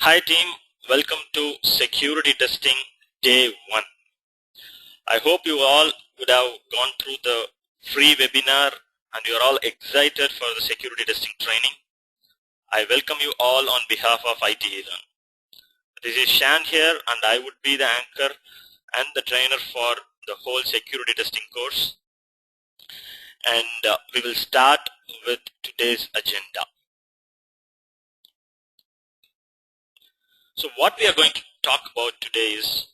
Hi team, welcome to security testing day 1. I hope you all would have gone through the free webinar and you're all excited for the security testing training. I welcome you all on behalf of ITeLearn. This is Shan here and I would be the anchor and the trainer for the whole security testing course. And we will start with today's agenda. So what we are going to talk about today is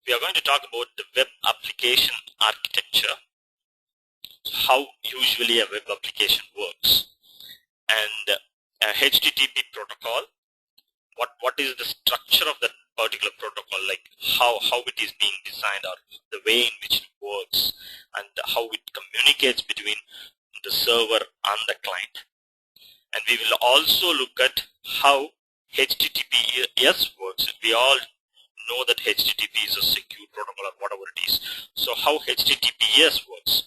we are going to talk about the web application architecture, how usually a web application works, and a HTTP protocol, what is the structure of that particular protocol, like how it is being designed or the way in which it works, and how it communicates between the server and the client. And we will also look at how HTTPS works. We all know that HTTP is a secure protocol or whatever it is. So how HTTPS works.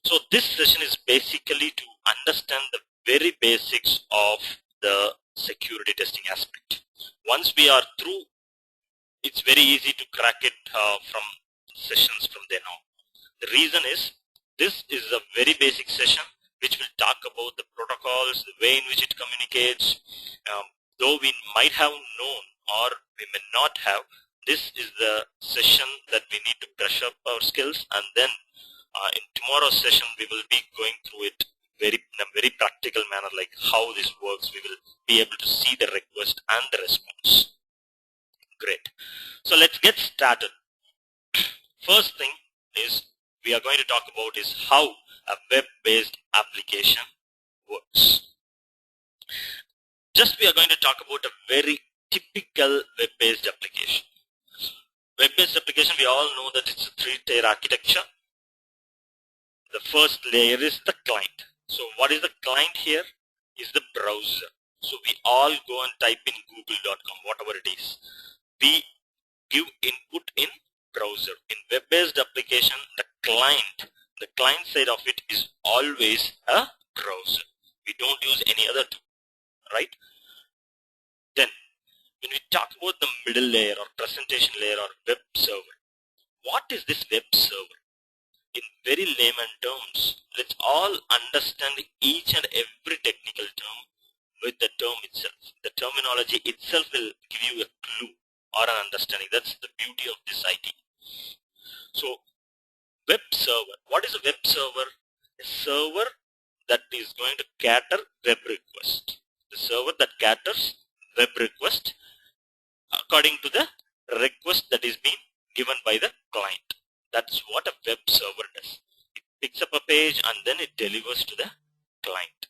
So this session is basically to understand the very basics of the security testing aspect. Once we are through, it's very easy to crack it from sessions from then on. The reason is this is a very basic session which will talk about the protocols, the way in which it communicates. Though we might have known or we may not have, this is the session that we need to brush up our skills, and then in tomorrow's session we will be going through it in a very practical manner, like how this works. We will be able to see the request and the response. Great. So let's get started. First thing is we are going to talk about is how a web-based application works. Just we are going to talk about a very typical web-based application. Web-based application, we all know that it's a three-tier architecture. The first layer is the client. So what is the client here? Is the browser. So we all go and type in google.com, whatever it is. We give input in browser. In web-based application, the client side of it is always a browser. We don't use any other tool, right? Then when we talk about the middle layer or presentation layer or web server, what is this web server? In very layman terms, let's all understand each and every technical term with the term itself. The terminology itself will give you a clue or an understanding. That's the beauty of this IT. So web server, what is a web server? A server that is going to cater web request. The server that caters web request according to the request that is being given by the client. That's what a web server does. It picks up a page and then it delivers to the client.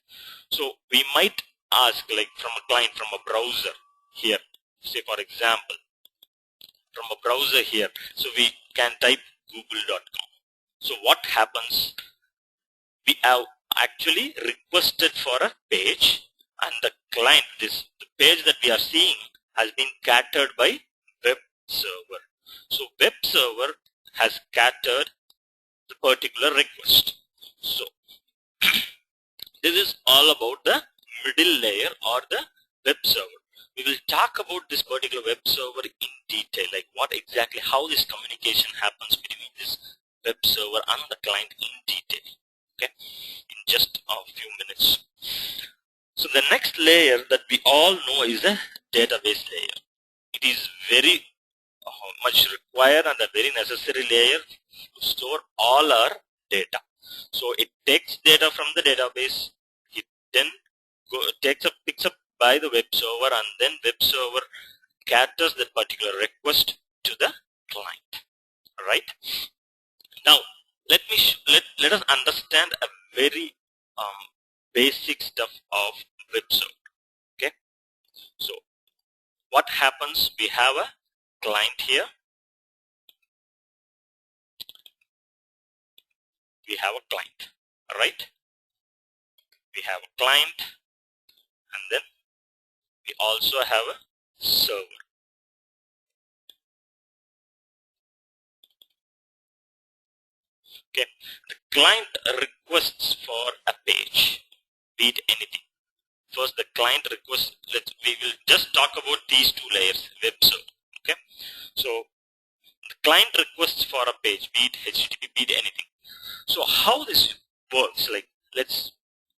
So we might ask, like from a client, from a browser here, say for example, from a browser here, so we can type google.com. So what happens? We have actually requested for a page, and the client, the page that we are seeing has been catered by web server. So web server has catered the particular request. So this is all about the middle layer or the web server. We will talk about this particular web server in detail, like what exactly, how this communication happens between this web server and the client in detail, okay, in just a few minutes. So the next layer that we all know is a database layer. It is very much required and a very necessary layer to store all our data. So it takes data from the database, it then picks up by the web server, and then web server caters that particular request to the client. All right. Now let us understand a very basic stuff of web server. Okay. So what happens? We have a client here. We have a client, right? We have a client, and then we also have a server. Okay, the client requests for a page, be it anything, First, the client request. We will just talk about these two layers, web server. Okay, so the client requests for a page, be it HTTP, be it anything. So how this works? Like, let's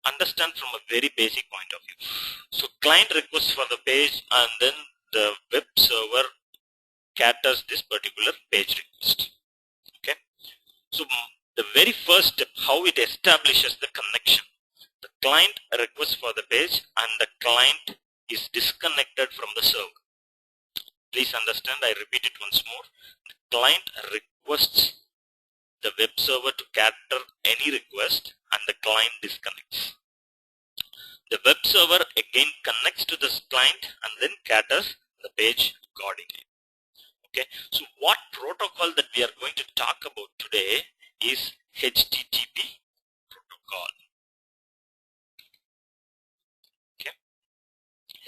understand from a very basic point of view. So client requests for the page, and then the web server caters this particular page request. Okay, so the very first step, how it establishes the connection. The client requests for the page and the client is disconnected from the server. Please understand, I repeat it once more. The client requests the web server to cater any request and the client disconnects. The web server again connects to this client and then caters the page accordingly. Okay, so what protocol that we are going to talk about today is HTTP protocol. Okay,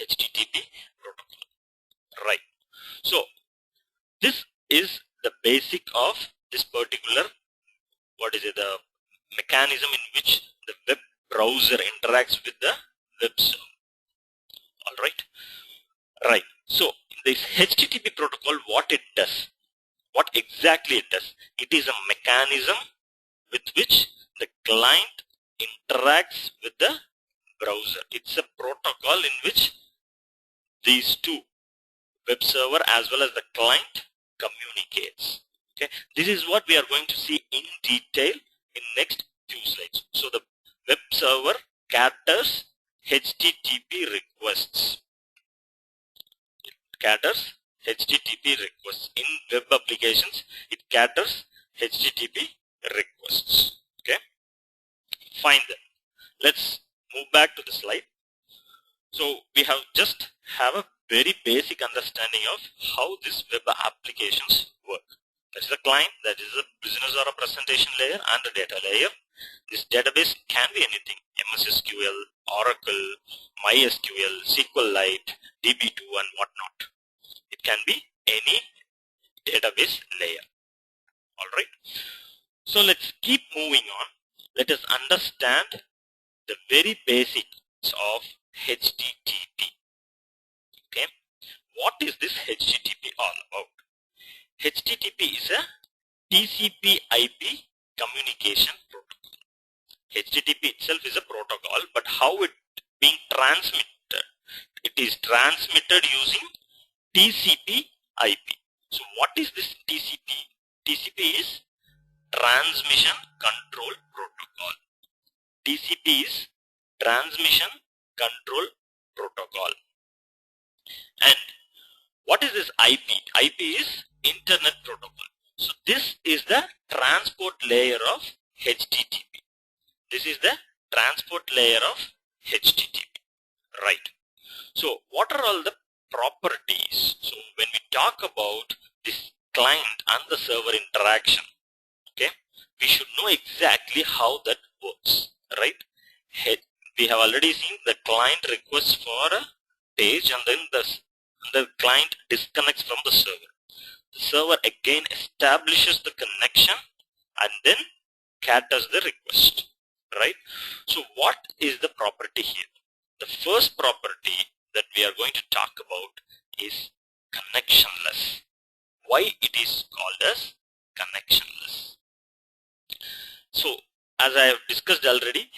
HTTP protocol. Right. So this is the basic of this particular, the mechanism in which the web browser interacts with the web server. All right. Right. So this HTTP protocol, what it does, what exactly it does, it is a mechanism with which the client interacts with the browser. It's a protocol in which these two, web server as well as the client, communicates. Okay, this is what we are going to see in detail in next few slides. So the web server caters HTTP requests. It caters HTTP requests. In web applications, it caters HTTP requests. Okay, fine then. Let's move back to the slide. So we have a very basic understanding of how these web applications work. That is a client, that is a business or a presentation layer, and a data layer. This database can be anything: MS SQL, Oracle, MySQL, SQLite, DB2, and whatnot. It can be any database layer. Alright. So let's keep moving on. Let us understand the very basics of HTTP. Okay, what is this HTTP all about? HTTP is a TCP/IP communication protocol. HTTP itself is a protocol, but how it being transmitted? It is transmitted using TCP/IP. So what is this TCP? TCP is Transmission Control Protocol. TCP is Transmission Control Protocol. And what is this IP? IP is Internet Protocol. So this is the transport layer of HTTP. This is the transport layer of HTTP. Right. So what are all the properties? So when we talk about this client and the server interaction, okay, we should know exactly how that works. Right. We have already seen the client requests for a page, and then the client disconnects from the server. The server again establishes the connection and then caters the request. Right. So what is the property here? The first property that we are going to talk about is connectionless. Why it is called as connectionless? So as I have discussed already,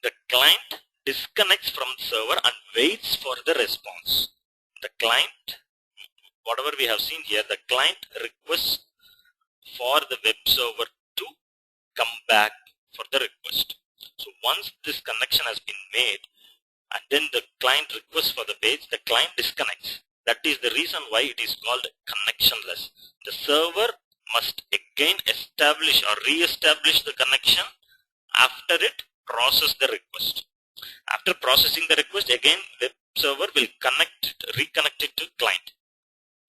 the client disconnects from the server and waits for the response. The client, whatever we have seen here, the client requests for the web server to come back for the request. So once this connection has been made and then the client requests for the page, the client disconnects. That is the reason why it is called connectionless. The server must again establish or re-establish the connection after it process the request. After processing the request, again web server will reconnect it to client.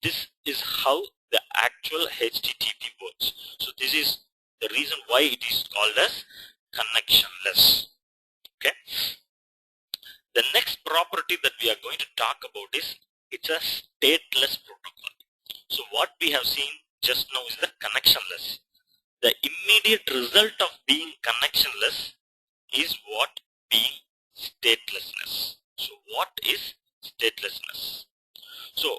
This is how the actual HTTP works. So this is the reason why it is called as connectionless. Okay. The next property that we are going to talk about is it's a stateless protocol. So what we have seen just now is the connectionless. The immediate result of being connectionless is what? Being statelessness. So what is statelessness? So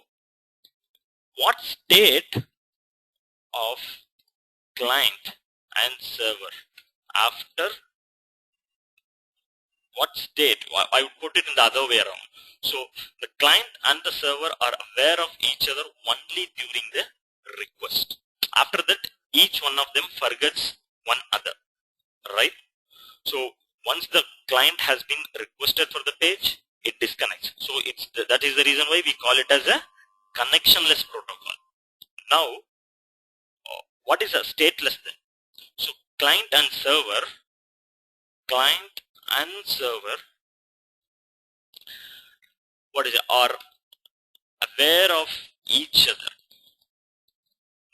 what state of client and server after what state? I would put it in the other way around. So the client and the server are aware of each other only during the request. After that, each one of them forgets one other, right? So once the client has been requested for the page, it disconnects. So that is the reason why we call it as a connectionless protocol. Now, what is a stateless then? So client and server are aware of each other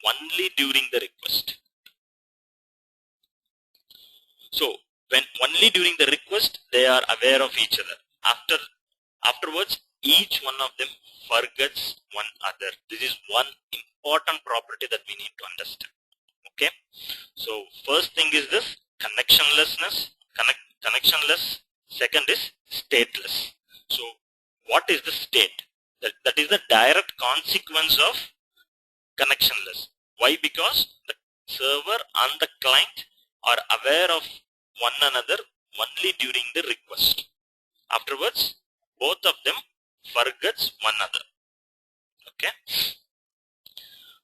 only during the request. So when only during the request they are aware of each other. Afterwards, each one of them forgets one other. This is one important property that we need to understand. Okay. So first thing is this connectionlessness. Connectionless. Second is stateless. So what is the state? That is the direct consequence of connectionless. Why? Because the server and the client are aware of one another only during the request. Afterwards, both of them forgets one another. Okay.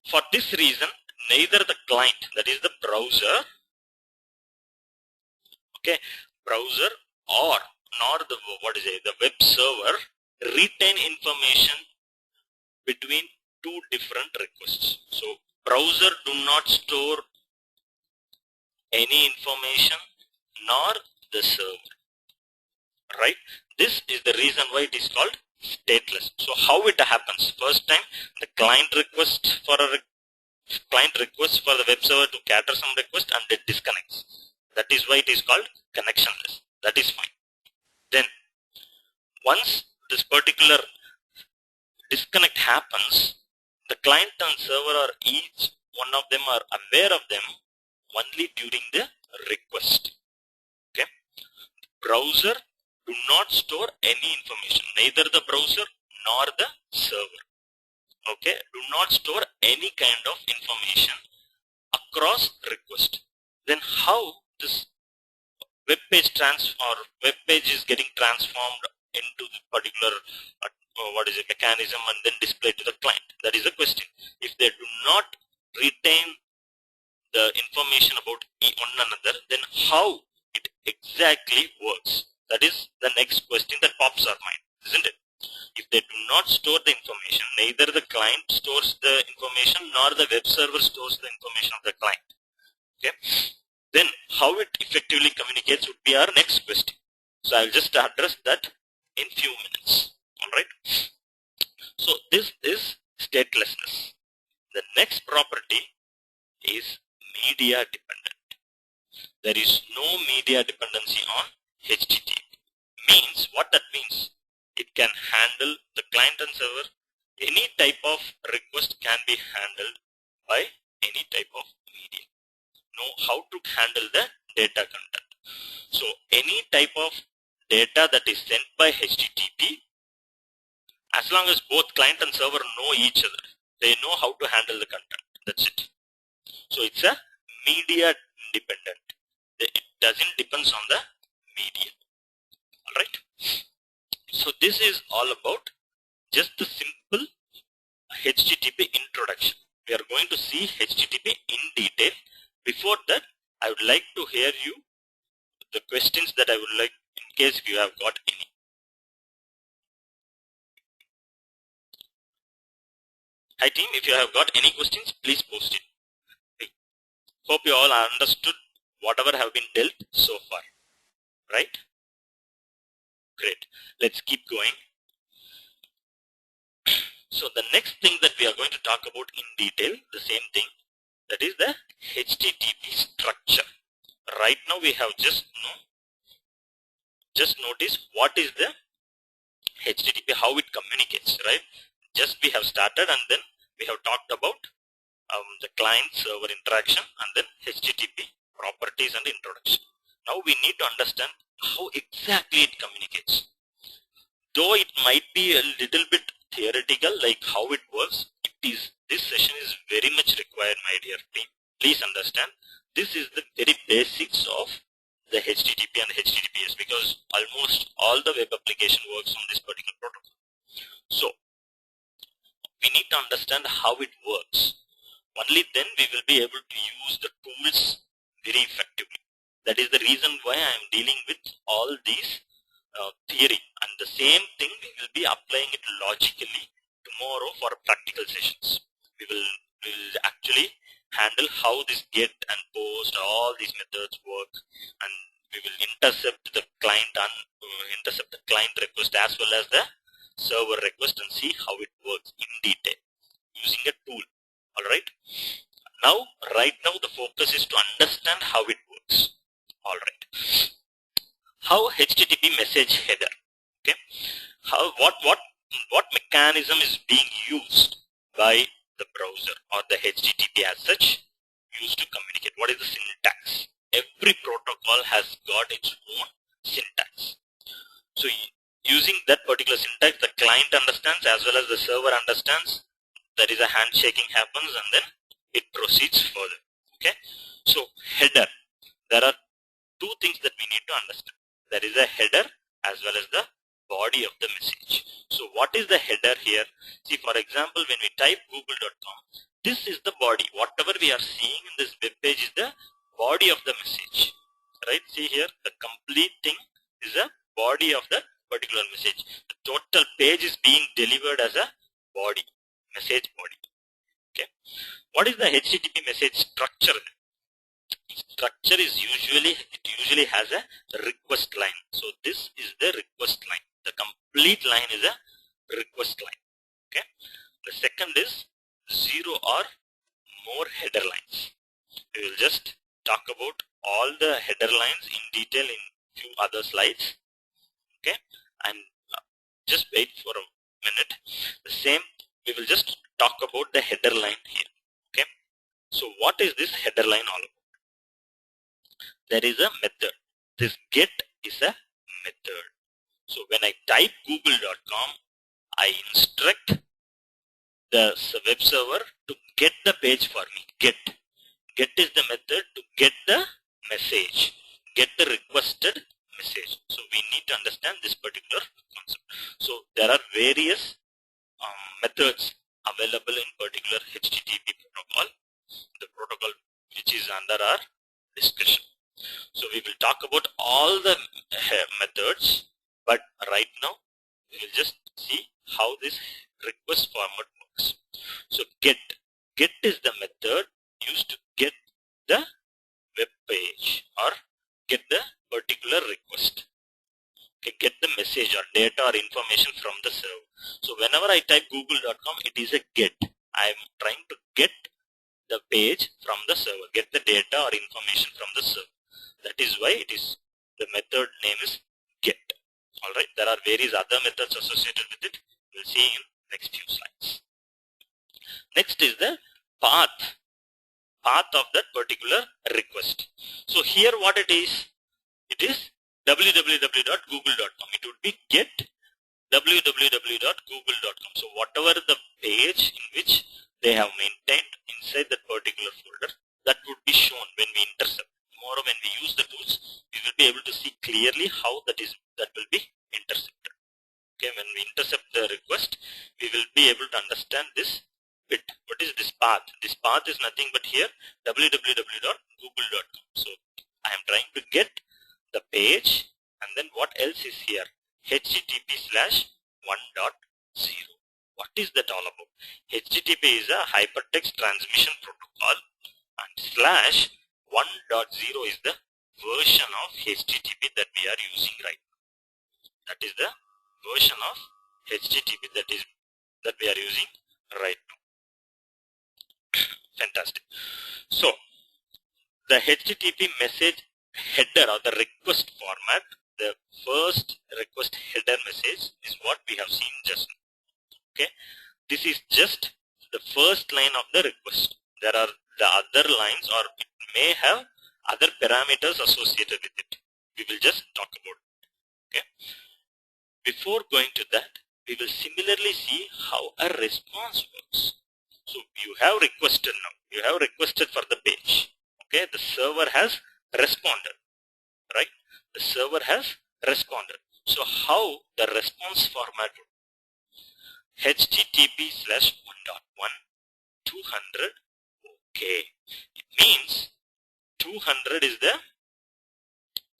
For this reason, neither the client, that is the browser, or nor the web server retain information between two different requests. So browser do not store any information nor the server, right? This is the reason why it is called stateless. So how it happens? First time the client requests for the web server to cater some request and it disconnects. That is why it is called connectionless. That is fine. Then once this particular disconnect happens, the client and server are each one of them are aware of them only during the request. Okay. Browser do not store any information, neither the browser nor the server. Okay, do not store any kind of information across request. Then how this web page is getting transformed into the particular mechanism and then displayed to the client? That is the question. If they do not retain the information about one another, then how it exactly works? That is the next question that pops our mind, isn't it? If they do not store the information, neither the client stores the information nor the web server stores the information of the client. Okay, then how it effectively communicates would be our next question. So I'll just address that in few minutes. All right. So this is statelessness. The next property is media dependent. There is no media dependency on HTTP. Means what that means? It can handle the client and server. Any type of request can be handled by any type of media. Know how to handle the data content. So any type of data that is sent by HTTP, as long as both client and server know each other, they know how to handle the content. That's it. So it's a media dependent. It doesn't depend on the media. Alright. So this is all about just the simple HTTP introduction. We are going to see HTTP in detail. Before that, I would like to hear you the questions that I would like, in case you have got any. Hi team, if you have got any questions, please post it. Okay. Hope you all understood whatever have been dealt so far. Right? Great. Let's keep going. So the next thing that we are going to talk about in detail, the same thing, that is the HTTP structure. Right now we have just noticed what is the HTTP, how it communicates, right? Just we have started and then we have talked about the client-server interaction and then HTTP properties and introduction. Now we need to understand how exactly it communicates. though it might be a little bit theoretical, like how it works, this session is very much required, my dear team. Please understand, this is the very basics of the HTTP and HTTPS, because almost all the web application works on this particular protocol. So we need to understand how it works. Only then we will be able to use the tools very effectively. That is the reason why I am dealing with all these theory, and the same thing we will be applying it logically tomorrow for practical sessions. We will actually handle how this get and post, all these methods work, and we will intercept the client request as well as the server request and see how it works in detail using a tool. Alright. Right now the focus is to understand how it works. Alright. How HTTP message header. Okay. What mechanism is being used by the browser or the HTTP as such used to communicate? What is the syntax? Every protocol has got its own syntax. So using that particular syntax, the client understands as well as the server understands. There is a handshaking happens and then it proceeds further. Okay. So header. There are two things that we need to understand. There is a header as well as the body of the message. So what is the header here? See, for example, when we type google.com, this is the body. Whatever we are seeing in this web page is the body of the message. Right? See here, the complete thing is the body of the particular message. The total page is being delivered as a body, message body. Okay. What is the HTTP message structure? Structure is usually has a request line. So this is the request line. The complete line is a request line. Okay. The second is 0 or more header lines. We will just talk about all the header lines in detail in few other slides. Okay. And just wait for a minute. The same, we will just talk about the header line here. Okay. So what is this header line all about? There is a method. This get is a method. So when I type google.com, I instruct the web server to get the page for me. Get is the method to get the message, get the requested message. So we need to understand this particular concept. So there are various methods available in particular HTTP protocol, the protocol which is under our discussion. So we will talk about all the methods, but right now we will just see how this request format works. So get is the method used to get the web page or get the particular request. Okay, get the message or data or information from the server. So whenever I type google.com, it is a get. I am trying to get the page from the server, get the data or information from the server. That is why it is, the method name is get. Alright, there are various other methods associated with it. We'll see in next few slides. Next is the path of that particular request. So here what it is www.google.com. It would be get www.google.com. So whatever the page in which they have maintained inside that particular folder, that would be shown when we intercept. Tomorrow when we use the tools, we will be able to see clearly how that will be intercepted. Okay, when we intercept the request, we will be able to understand this bit. What is this path? This path is nothing but here www.google.com. So I am trying to get the page, and then what else is here? http/1.0. What is that all about? HTTP is a hypertext transmission protocol, and /1.0 is the version of HTTP that we are using right now. That is the version of HTTP that we are using right now. Fantastic. So the HTTP message header or the request format, the first request header message is what we have seen just now. Okay, this is just the first line of the request. There are the other lines, or it may have other parameters associated with it. We will just talk about it. Okay, before going to that, we will similarly see how a response works. So you have requested now. You have requested for the page. Okay, the server has responded, right? The server has responded. So how the response format would HTTP/1.1 200 okay. It means 200 is the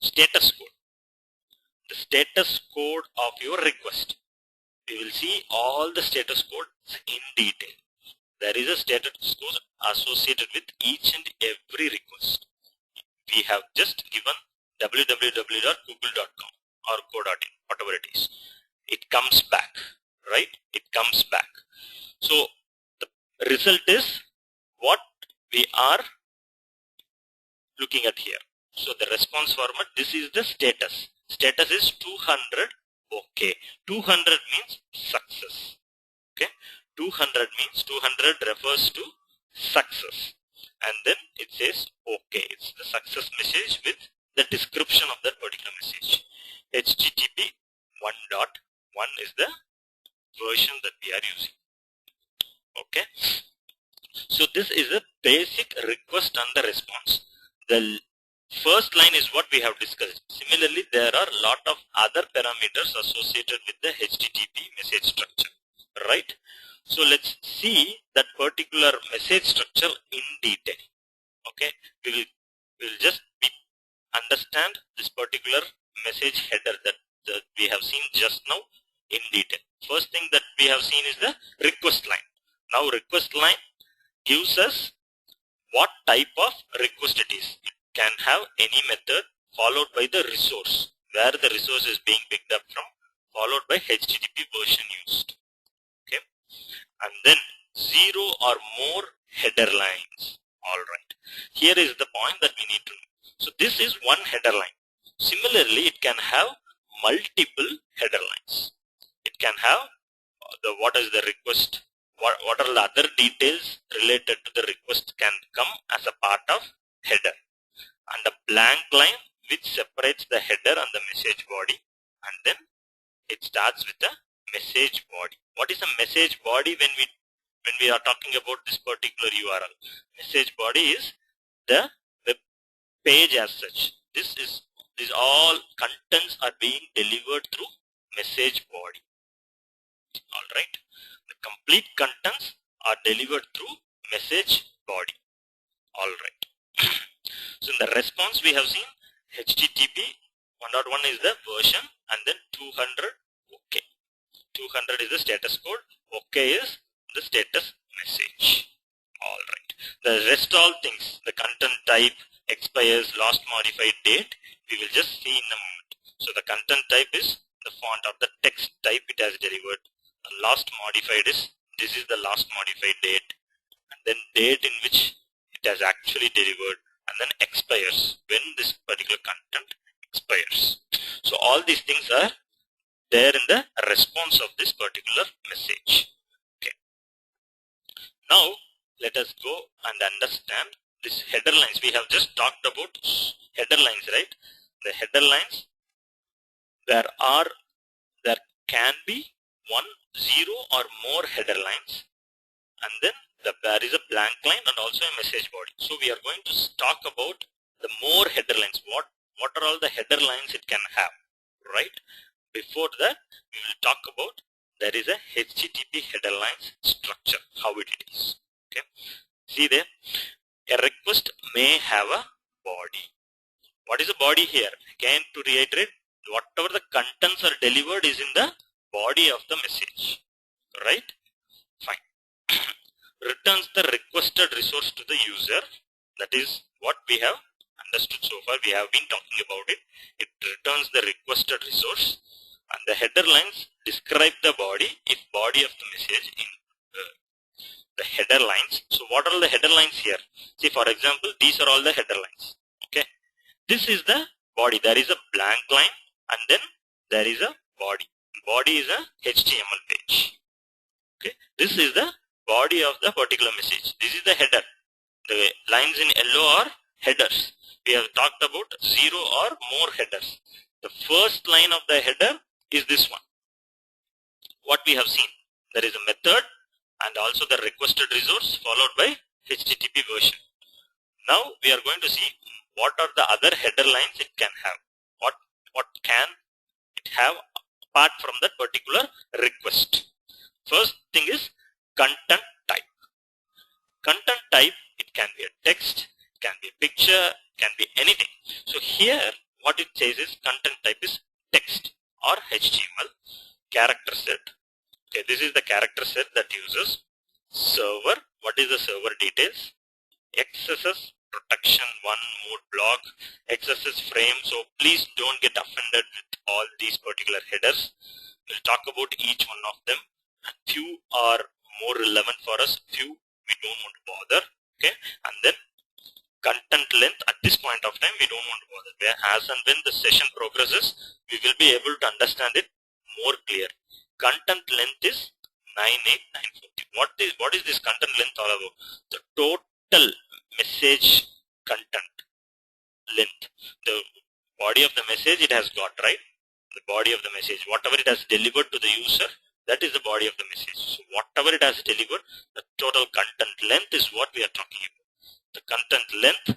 status code. The status code of your request. We will see all the status codes in detail. There is a status code associated with each and every request. We have just given www.google.com or co.in, whatever it is. It comes back, right? It comes back. So the result is what we are looking at here. So the response format, this is the status. Status is 200 okay. 200 means success. Okay. 200 means 200 refers to success. And then it says okay. It's the success message with the description of that particular message. HTTP 1.1 is the version that we are using. Okay. So this is a basic request and the response. The first line is what we have discussed. Similarly, there are a lot of other parameters associated with the HTTP message structure, right? So let's see that particular message structure in detail. Okay, we will just understand this particular message header that we have seen just now in detail. First thing that we have seen is the request line. Now request line gives us what type of request it is. It can have any method followed by the resource, where the resource is being picked up from, followed by HTTP version used. Okay, and then 0 or more header lines. Alright, here is the point that we need to know. So this is one header line. Similarly, it can have multiple header lines. It can have what is the request, what are the other details related to the request can come as a part of header, and a blank line which separates the header and the message body, and then it starts with the message body. What is a message body when we are talking about this particular URL? Message body is the web page as such. These all contents are being delivered through message body. Alright, the complete contents are delivered through message body. Alright. So in the response we have seen HTTP 1.1 is the version, and then 200 okay. 200 is the status code, okay is the status message. Alright. The rest all things, the content type, expires, last modified date, we will just see in a moment. So the content type is the font or the text type it has delivered. The last modified is, this is the last modified date, and then date in which it has actually delivered, and then expires, when this particular content expires. So all these things are there in the response of this particular message. Okay. Now let us go and understand this header lines. We have just talked about header lines, right? The header lines, there can be 1, 0 or more header lines, and then there is a blank line and also a message body. So we are going to talk about the more header lines. What are all the header lines it can have, right? Before that, we will talk about there is a HTTP header lines structure, how it is. Okay, see there, a request may have a body. What is a body here? Again, to reiterate, whatever the contents are delivered is in the body of the message, right? Fine. Returns the requested resource to the user. That is what we have understood so far. We have been talking about it. It returns the requested resource, and the header lines describe the body, if body of the message in the header lines. So what are the header lines here? See, for example, these are all the header lines. Okay, this is the body. There is a blank line, and then there is a body. Body is a HTML page. Okay, this is the body of the particular message. This is the header. The lines in yellow are headers. We have talked about 0 or more headers. The first line of the header is this one. what we have seen. There is a method and also the requested resource followed by HTTP version. Now we are going to see what are the other header lines it can have. What can it have apart from that particular request. First thing is content type. Content type, it can be a text, it can be a picture, it can be anything. So here what it says is content type is text or HTML character set. Okay, this is the character set that uses server. What is the server details? XSS protection 1 mode block, XSS frame. So please don't get offended with all these particular headers. We'll talk about each one of them. Few are more relevant for us, few we don't want to bother. Okay, and then content length, at this point of time we don't want to bother. Where as and when the session progresses, we will be able to understand it more clear. Content length is 98940. What is this content length all about? The total message content length. The body of the message it has got, right? The body of the message, whatever it has delivered to the user, that is the body of the message. So whatever it has delivered, the total content length is what we are talking about. The content length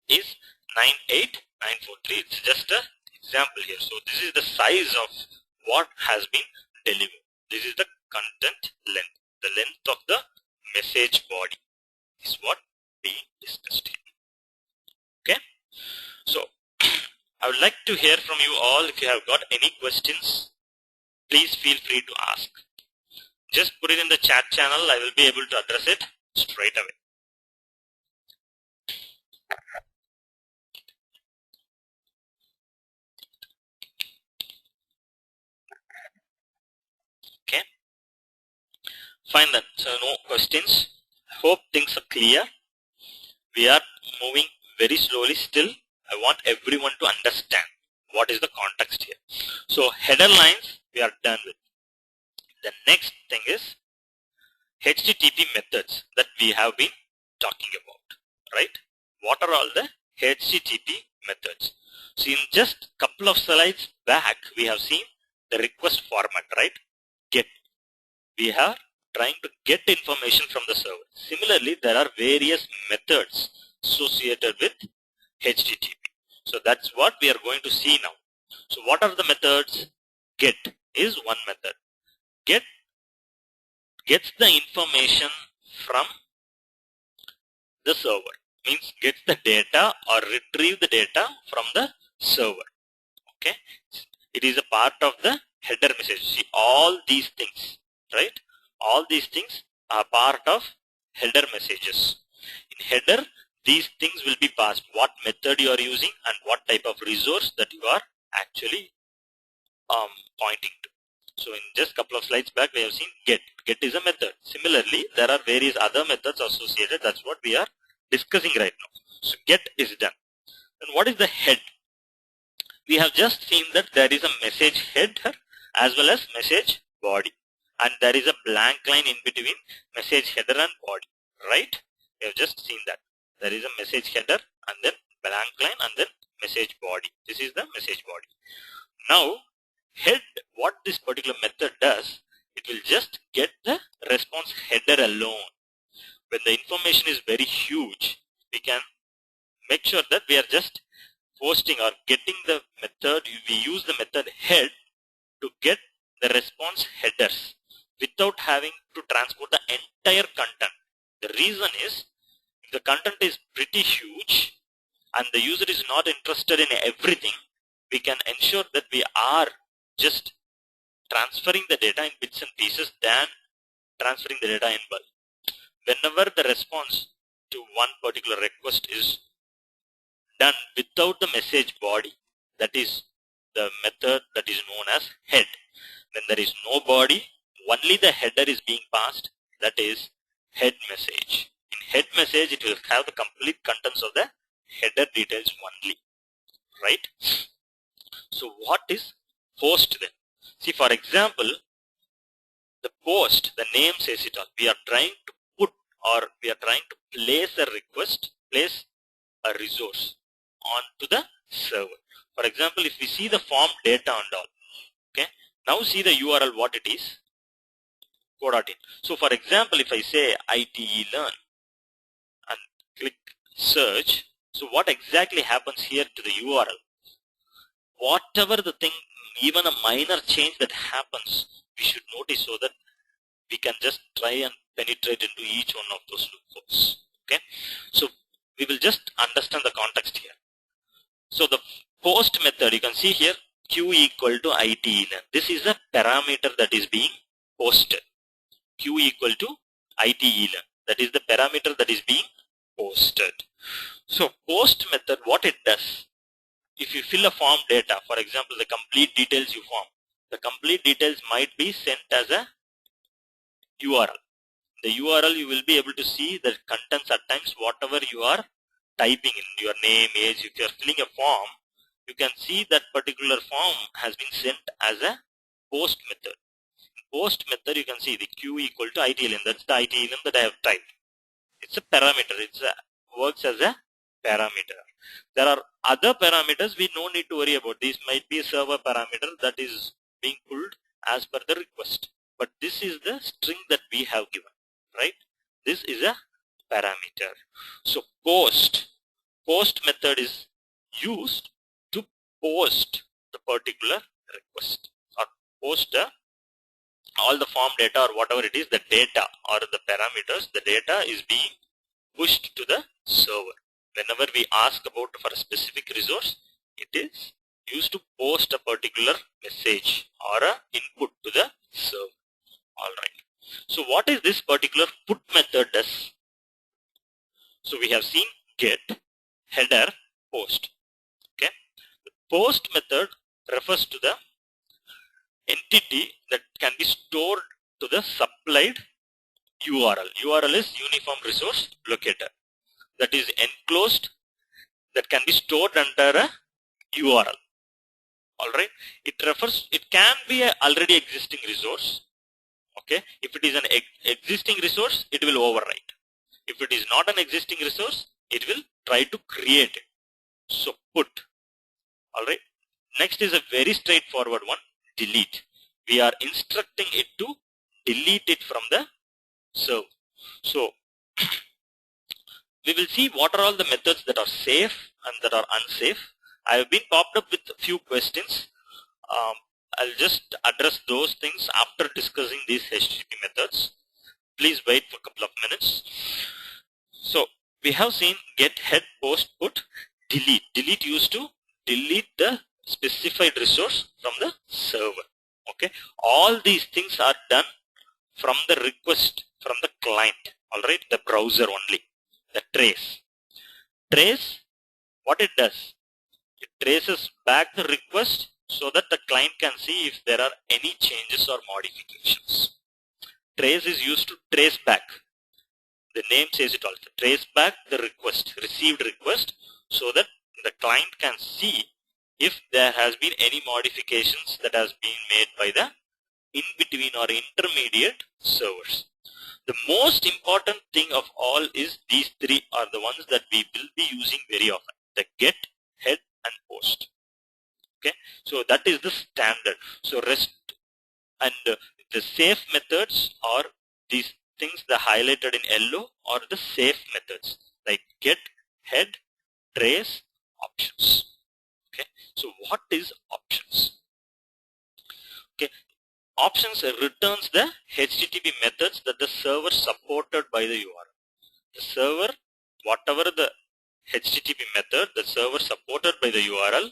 is 98943. It's just an example here. So this is the size of what has been delivered. This is the content length. The length of the message body is what being discussed here. Okay. So I would like to hear from you all. If you have got any questions, please feel free to ask. Just put it in the chat channel. I will be able to address it straight away. Okay. Fine then. So no questions. Hope things are clear. We are moving very slowly still. I want everyone to understand what is the context here. So header lines we are done with. The next thing is HTTP methods that we have been talking about, right? What are all the HTTP methods? So in just couple of slides back, we have seen the request format, right? Get. We are trying to get information from the server. Similarly, there are various methods associated with HTTP. So that's what we are going to see now. So what are the methods? Get is one method. Get gets the information from the server. Means gets the data or retrieve the data from the server. Okay. It is a part of the header message. See all these things, right? All these things are part of header messages. In header, these things will be passed. What method you are using and what type of resource that you are actually pointing to. So in just couple of slides back, we have seen get. Get is a method. Similarly, there are various other methods associated. That's what we are discussing right now. So get is done. And what is the head? We have just seen that there is a message header as well as message body. And there is a blank line in between message header and body, right? We have just seen that. There is a message header and then blank line and then message body. This is the message body. Now, head, what this particular method does, it will just get the response header alone. When the information is very huge, we can make sure that we are just posting or getting the method. We use the method head to get the response headers without having to transport the entire content. The reason is, if the content is pretty huge and the user is not interested in everything, we can ensure that we are just transferring the data in bits and pieces than transferring the data in bulk. Whenever the response to one particular request is done without the message body, that is the method that is known as head. When there is no body, only the header is being passed, that is head message. In head message, it will have the complete contents of the header details only, right? So what is post then? See, for example, the post, the name says it all. We are trying to put or we are trying to place a request, place a resource onto the server. For example, if we see the form data and all, okay. Now see the URL what it is, co.in. So for example, if I say ITeLearn and click search, so what exactly happens here to the URL? Whatever the thing, even a minor change that happens, we should notice so that we can just try and penetrate into each one of those loopholes. Okay, so we will just understand the context here. So the post method, you can see here, q equal to ITeLearn. This is a parameter that is being posted. Q equal to ITeLearn. That is the parameter that is being posted. So post method, what it does, if you fill a form data, for example, the complete details you form, the complete details might be sent as a URL. The URL you will be able to see the contents at times, whatever you are typing in, your name, age. If you are filling a form, you can see that particular form has been sent as a post method. In post method, you can see the q equal to ITeLearn. That's the ITeLearn that I have typed. It's a parameter. It works as a parameter. There are other parameters we no need to worry about. These might be a server parameter that is being pulled as per the request. But this is the string that we have given, right? This is a parameter. So post method is used to post the particular request or post all the form data or whatever it is, the data or the parameters, the data is being pushed to the server. Whenever we ask about for a specific resource, it is used to post a particular message or a input to the server. Alright. So what is this particular put method does? So we have seen get, header, post. Okay. The post method refers to the entity that can be stored to the supplied URL. URL is uniform resource locator. That is enclosed, that can be stored under a URL. Alright. It can be an already existing resource. Okay. If it is an existing resource, it will overwrite. If it is not an existing resource, it will try to create it. So put. Alright. Next is a very straightforward one, delete. We are instructing it to delete it from the server. So we will see what are all the methods that are safe and that are unsafe. I have been popped up with a few questions. I'll just address those things after discussing these HTTP methods. Please wait for a couple of minutes. So we have seen get, head, post, put, delete. Delete used to delete the specified resource from the server. Okay. All these things are done from the request from the client. Alright, the browser only. The trace. Trace, what it does? It traces back the request so that the client can see if there are any changes or modifications. Trace is used to trace back. The name says it also. Trace back the request, received request, so that the client can see if there has been any modifications that has been made by the in-between or intermediate servers. The most important thing of all is these three are the ones that we will be using very often. The get, head and post. Okay, so that is the standard. So rest and the safe methods are these things that are highlighted in yellow are the safe methods like get, head, trace, options. Okay, so what is options? Okay, options returns the HTTP methods that the server supported by the URL. The server, whatever the HTTP method, the server supported by the URL,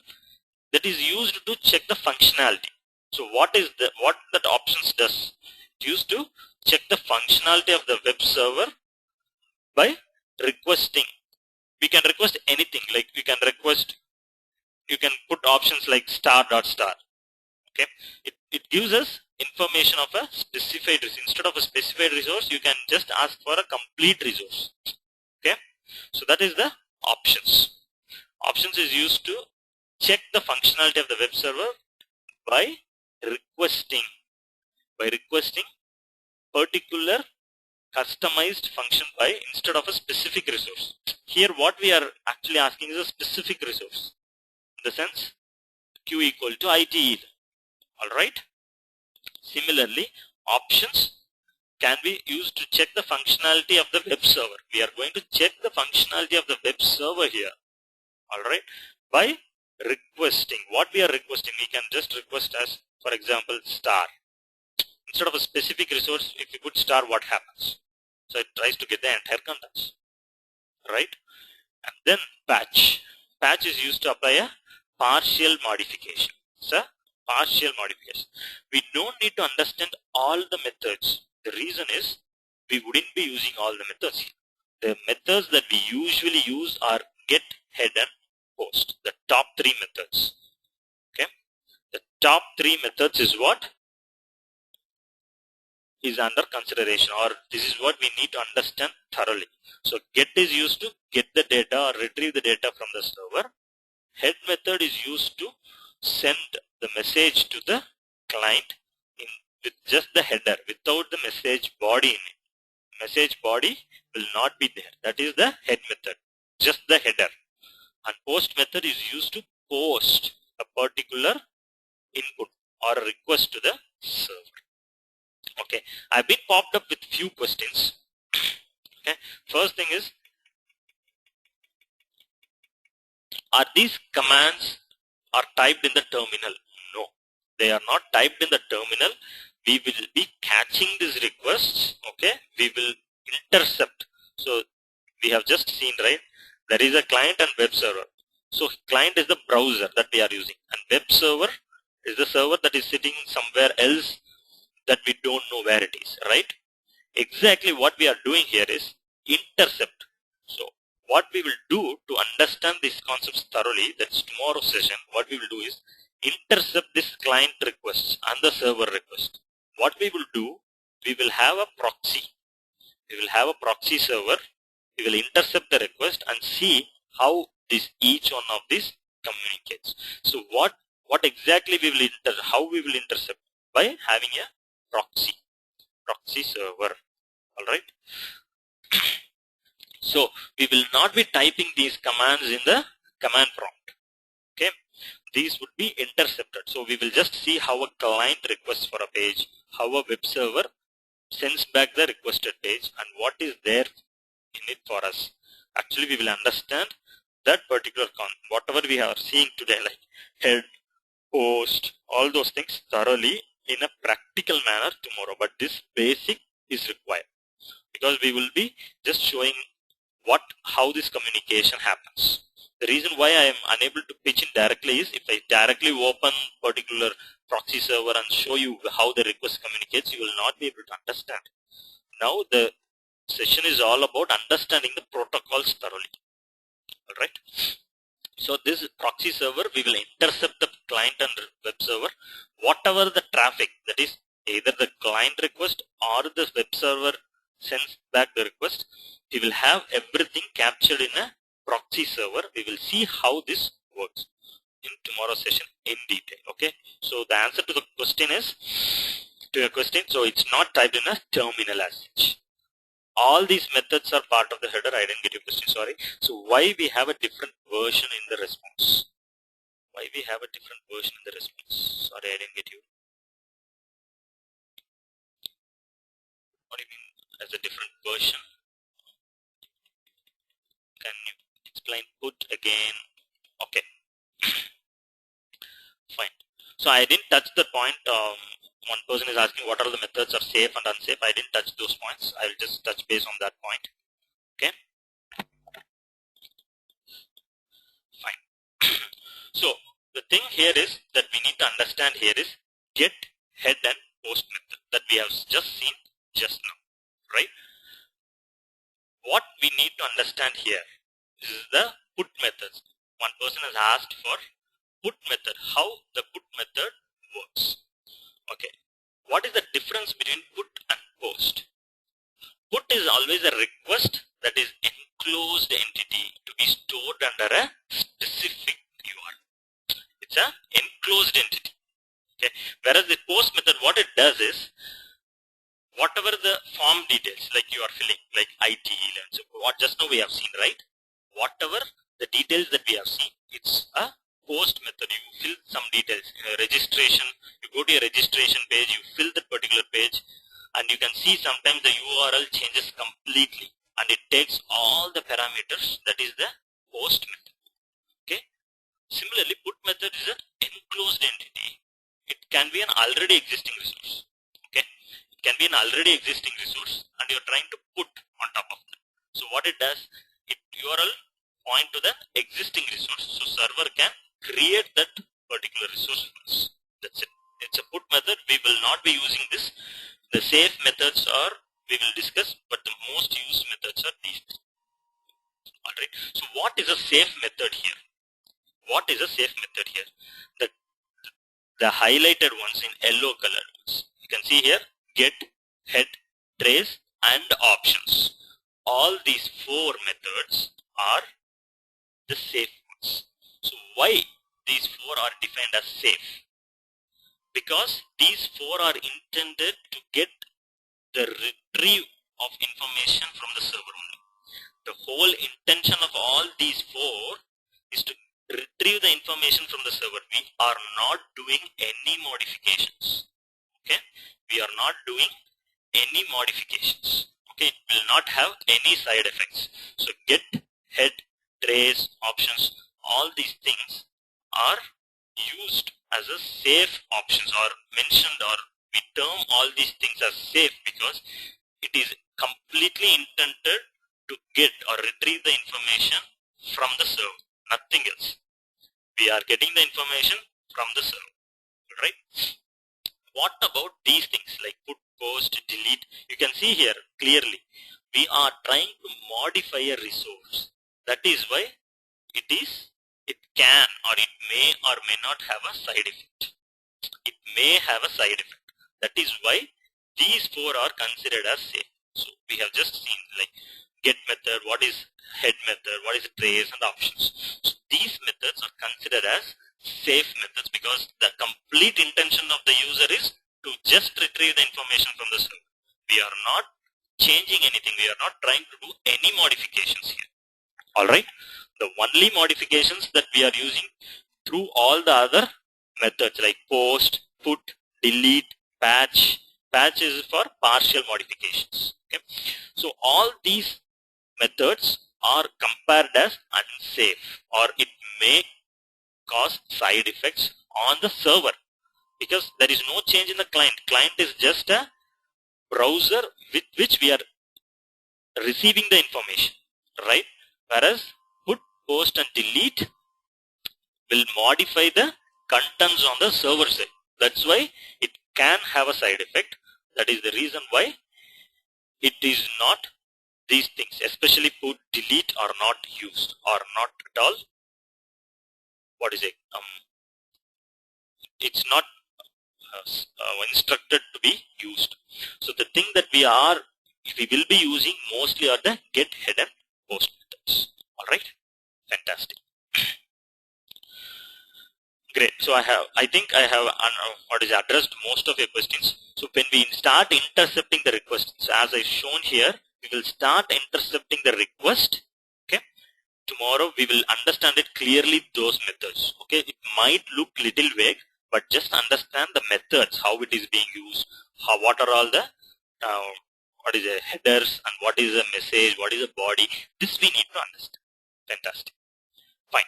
that is used to check the functionality. So what that options does? It used to check the functionality of the web server by requesting. We can request anything, like we can request, you can put options like star. Okay, it gives us information of a specified resource. Instead of a specified resource, you can just ask for a complete resource. Okay, so that is the options. Options is used to check the functionality of the web server by requesting particular customized function by instead of a specific resource. Here what we are actually asking is a specific resource. In the sense q equal to ITeLearn. Alright. Similarly, options can be used to check the functionality of the web server. We are going to check the functionality of the web server here. Alright, by requesting. What we are requesting, we can just request as, for example, star. Instead of a specific resource, if you put star, what happens? So it tries to get the entire contents, right? And then patch. Patch is used to apply a partial modification. So partial modification. We don't need to understand all the methods. The reason is we wouldn't be using all the methods here. The methods that we usually use are get, head, and post. The top three methods. Okay. The top three methods is what is under consideration, or this is what we need to understand thoroughly. So get is used to get the data or retrieve the data from the server. Head method is used to send the message to the client with just the header, without the message body in it. Message body will not be there. That is the head method, just the header. And post method is used to post a particular input or a request to the server. Okay, I've been popped up with few questions. Okay, first thing is, are these commands are typed in the terminal? No, they are not typed in the terminal. We will be catching these requests. Okay, we will intercept. So we have just seen, right? There is a client and web server. So client is the browser that we are using, and web server is the server that is sitting somewhere else that we don't know where it is, right? Exactly what we are doing here is intercept. So what we will do to understand these concepts thoroughly, that's tomorrow's session, what we will do is intercept this client requests and the server request. What we will do, we will have a proxy. We will have a proxy server. We will intercept the request and see how each one of these communicates. So what exactly we will how we will intercept? By having a proxy server. All right. So we will not be typing these commands in the command prompt. Okay, these would be intercepted. So we will just see how a client requests for a page, how a web server sends back the requested page, and what is there in it for us. Actually, we will understand that particular whatever we are seeing today, like head, post, all those things thoroughly in a practical manner tomorrow. But this basic is required, because we will be just showing how this communication happens. The reason why I am unable to pitch in directly is, if I directly open particular proxy server and show you how the request communicates, you will not be able to understand. Now the session is all about understanding the protocols thoroughly. Alright. So this proxy server, we will intercept the client and web server. Whatever the traffic, that is either the client request or the web server sends back the request, we will have everything captured in a proxy server. We will see how this works in tomorrow's session in detail. Okay. So the answer to the question is, so it's not typed in a terminal as such. All these methods are part of the header. I didn't get your question, sorry. So why we have a different version in the response? Why we have a different version in the response? Sorry, I didn't get you. What do you mean as a different version? Can you explain? Put again. Okay. Fine. So I didn't touch the point. One person is asking what are the methods are safe and unsafe. I didn't touch those points. I will just touch base on that point. Okay. Fine. So the thing here is that we need to understand here is get, head, and post method that we have just seen just now, right? What we need to understand here is the put methods. One person has asked for put method, how the put method works. Okay, what is the difference between put and post? Put is always a request that is enclosed entity to be stored under a specific URL. It's an enclosed entity. Okay, whereas the post method, what it does is, whatever the form details like you are filling, like ITeLearn. So what just now we have seen, right? Whatever the details that we have seen, it's a post method. You fill some details. Registration, you go to your registration page, you fill the can be an already existing resource. Okay, it can be an already existing resource, and you're trying to put on top of that. So what it does, it URL point to the existing resource. So server can create that particular resource for us. That's it. It's a put method. We will not be using this. The safe methods are we will discuss, but the most used methods are these. Alright. So what is a safe method here? What is a safe method here? The highlighted ones in yellow color. You can see here get, head, trace, and options. All these four methods are the safe ones. So why these four are defined as safe? Because these four are intended to get the retrieve of information from the server only. The whole intention of all these four is to retrieve the information from the server. We are not doing any modifications. Okay, we are not doing any modifications. Okay, it will not have any side effects. So get, head, trace, options, all these things are used as a safe options, or mentioned, or we term all these things as safe because it is completely intended to get or retrieve the information from the server, nothing else. We are getting the information from the server, right? What about these things like put, post, delete? You can see here clearly we are trying to modify a resource. That is why it can or it may or may not have a side effect. It may have a side effect. That is why these four are considered as safe. So we have just seen like get method, what is head method, what is trace, and options. So these methods are considered as safe methods because the complete intention of the user is to just retrieve the information from the server. We are not changing anything. We are not trying to do any modifications here. Alright. The only modifications that we are using through all the other methods like post, put, delete, patch. Patch is for partial modifications. Okay. So all these methods are compared as unsafe, or it may cause side effects on the server because there is no change in the client. Client is just a browser with which we are receiving the information, right? Whereas put, post, and delete will modify the contents on the server side. That's why it can have a side effect. That is the reason why it is not these things, especially put, delete are not used or not at all. What is it? It's not instructed to be used. So the thing that we will be using mostly are the get, head, and post methods. Alright, fantastic. Great. So I think I have addressed most of your questions. So when we start intercepting the requests, as I shown here, we will start intercepting the request. Okay. Tomorrow we will understand it clearly, those methods. Okay. It might look little vague, but just understand the methods, how it is being used, what are all the headers, and what is a message, what is a body. This we need to understand. Fantastic. Fine.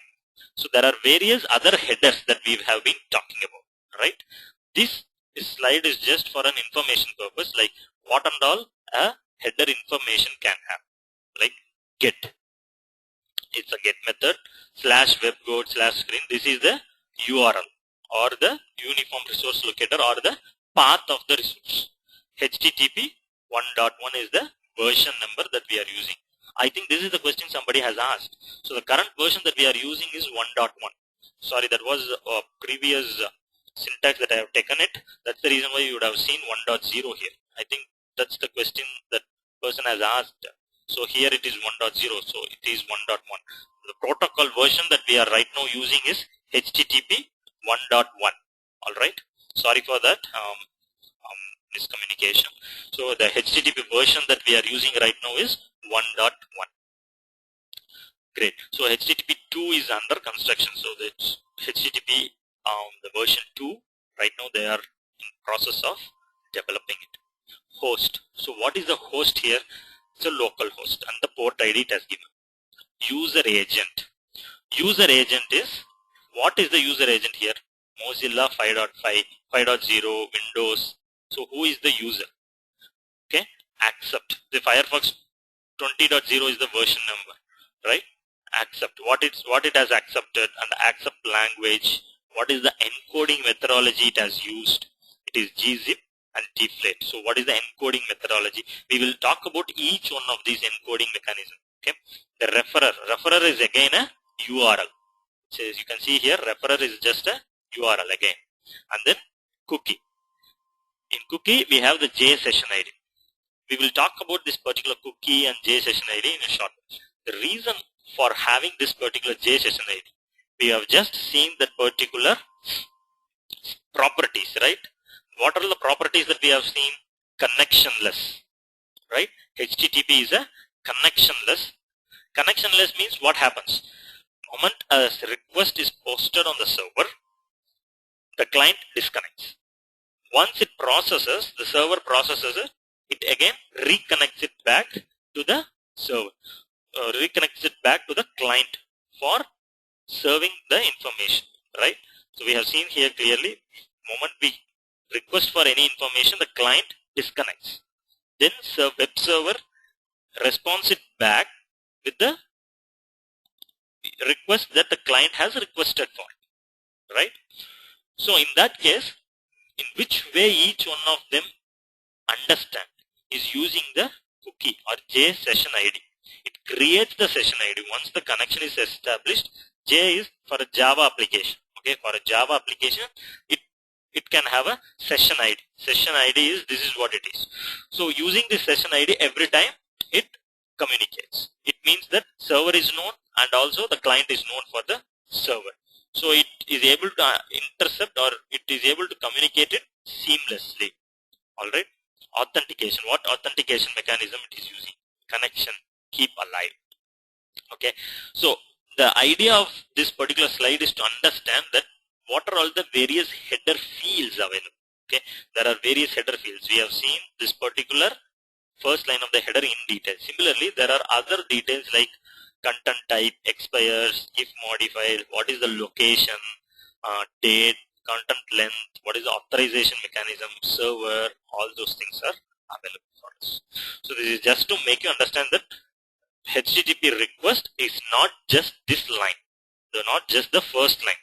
So there are various other headers that we have been talking about, right? This slide is just for an information purpose, like what and all a header information can have, like get. It's a get method, /webcode/screen. This is the URL or the uniform resource locator or the path of the resource. HTTP 1.1 is the version number that we are using. I think this is the question somebody has asked. So the current version that we are using is 1.1. Sorry, that was a previous syntax that I have taken it. That's the reason why you would have seen 1.0 here. I think that's the question that person has asked. So here it is 1.0, so it is 1.1. The protocol version that we are right now using is HTTP 1.1. Alright, sorry for that miscommunication. So the HTTP version that we are using right now is 1.1. Great. So HTTP 2 is under construction. So the HTTP the version 2 right now they are in process of developing it. Host. So what is the host here? It's a local host and the port ID it has given. User agent. User agent is, what is the user agent here? Mozilla 5.5 5.0, Windows. So who is the user? Okay, accept. The Firefox 20.0 is the version number, right? Accept what it has accepted, and accept language. What is the encoding methodology it has used? It is gzip and deflate. So what is the encoding methodology? We will talk about each one of these encoding mechanisms. Okay, the referrer is again a URL. So as you can see here, referrer is just a URL again, and then cookie. In cookie we have the J session ID. We will talk about this particular cookie and J session ID in a short. The reason for having this particular J session ID, we have just seen that particular properties, right? What are the properties that we have seen? Connectionless, right? HTTP is a connectionless. Connectionless means what happens? The moment a request is posted on the server, the client disconnects. Once it processes, the server processes it, it again reconnects it back to the server, reconnects it back to the client for serving the information, right? So we have seen here clearly, moment we request for any information, the client disconnects. Then web server responds it back with the request that the client has requested for, right? So in that case, in which way each one of them understand is using the cookie or J session ID. It creates the session ID. Once the connection is established, J is for a Java application. Okay, for a Java application, it can have a session ID. Session ID is, this is what it is. So using this session ID, every time it communicates. It means that server is known and also the client is known for the server. So it is able to intercept, or it is able to communicate it seamlessly. Alright. Authentication. What authentication mechanism it is using? Connection keep alive. Okay. So the idea of this particular slide is to understand that what are all the various header fields available. Okay. There are various header fields. We have seen this particular first line of the header in detail. Similarly, there are other details like content type, expires, if modified, what is the location, date, content length, what is the authorization mechanism, server, all those things are available for us. So this is just to make you understand that HTTP request is not just this line, not just the first line.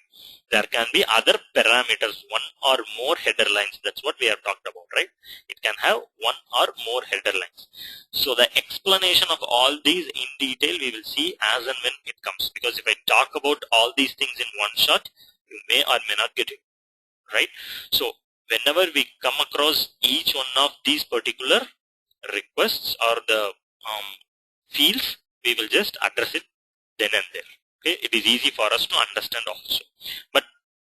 There can be other parameters, one or more header lines. That's what we have talked about, right? It can have one or more header lines. So the explanation of all these in detail we will see as and when it comes. Because if I talk about all these things in one shot, you may or may not get it, right? So whenever we come across each one of these particular requests or the fields, we will just address it then and there. Okay, it is easy for us to understand also. But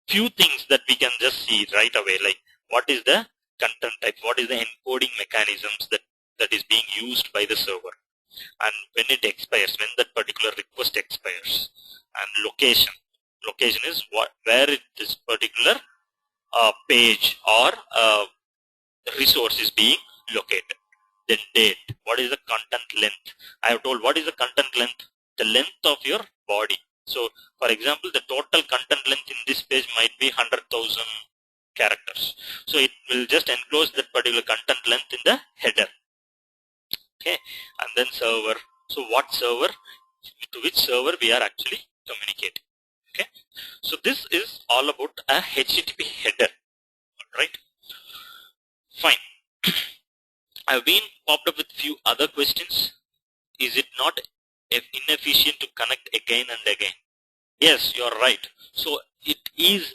few things that we can just see right away, like what is the content type, what is the encoding mechanisms that is being used by the server, and when it expires, when that particular request expires, and location. Location is where this particular page or resource is being located. Then date, what is the content length? I have told what is the content length? The length of your body. So for example, the total content length in this page might be 100,000 characters. So it will just enclose that particular content length in the header. Okay, and then server. So what server, to which server we are actually communicating. Okay, so this is all about a HTTP header. Right? Fine. I've been popped up with few other questions. Is it not inefficient to connect again and again? Yes, you're right. So it's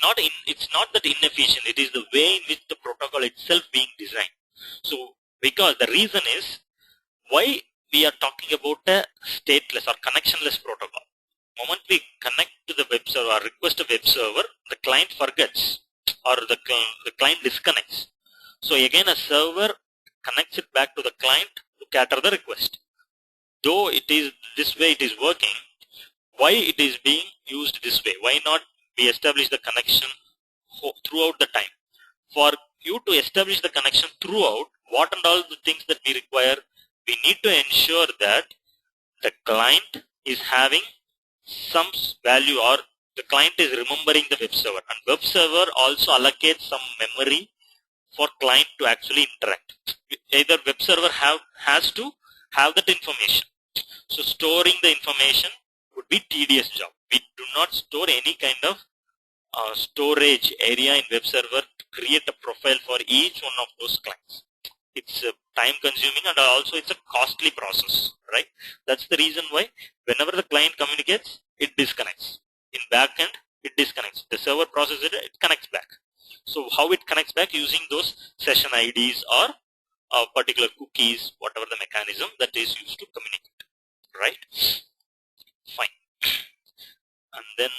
not that inefficient. It is the way in which the protocol itself being designed. So because the reason is why we are talking about a stateless or connectionless protocol. The moment we connect to the web server or request a web server, the client forgets or the client disconnects. So again, a server connects it back to the client to cater the request. Though it is this way it is working, why it is being used this way? Why not we establish the connection throughout the time? For you to establish the connection throughout, what and all the things that we require, we need to ensure that the client is having some value or The client is remembering the web server, and web server also allocates some memory for client to actually interact. Either web server has to have that information. So storing the information would be tedious job. We do not store any kind of storage area in web server to create a profile for each one of those clients. It's time consuming and also it's a costly process, right? That's the reason why whenever the client communicates, it disconnects. In backend, it disconnects. The server processes it, it connects back. So how it connects back? Using those session IDs or particular cookies, whatever the mechanism that is used to communicate, right? Fine. And then,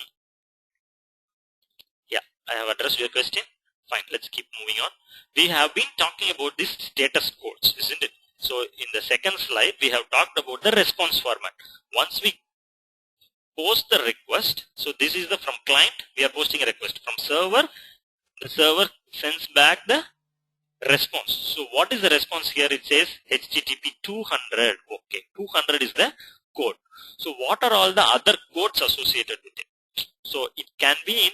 yeah, I have addressed your question. Fine, let's keep moving on. We have been talking about this status codes, isn't it? So in the second slide, we have talked about the response format. Once we post the request, so this is the from client, we are posting a request. From server, the server sends back the response. So what is the response here? It says HTTP 200. Okay, 200 is the code. So what are all the other codes associated with it? So it can be in